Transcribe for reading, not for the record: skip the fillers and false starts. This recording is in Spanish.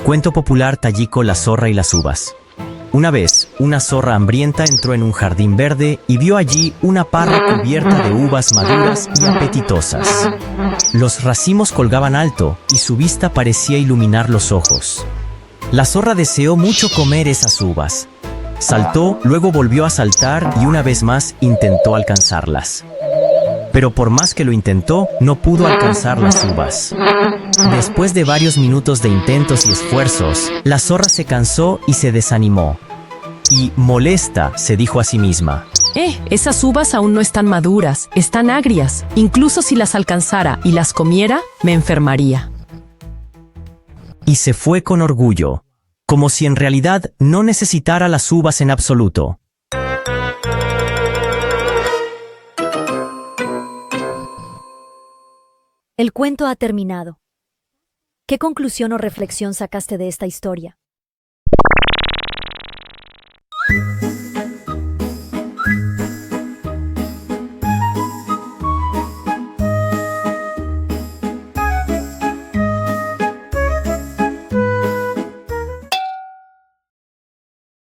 Cuento popular Tallico, la zorra y las uvas. Una vez, una zorra hambrienta entró en un jardín verde y vio allí una parra cubierta de uvas maduras y apetitosas. Los racimos colgaban alto y su vista parecía iluminar los ojos. La zorra deseó mucho comer esas uvas. Saltó, luego volvió a saltar y una vez más intentó alcanzarlas. Pero por más que lo intentó, no pudo alcanzar las uvas. Después de varios minutos de intentos y esfuerzos, la zorra se cansó y se desanimó. Y, molesta, se dijo a sí misma: Esas uvas aún no están maduras, están agrias. Incluso si las alcanzara y las comiera, me enfermaría. Y se fue con orgullo, como si en realidad no necesitara las uvas en absoluto. El cuento ha terminado. ¿Qué conclusión o reflexión sacaste de esta historia?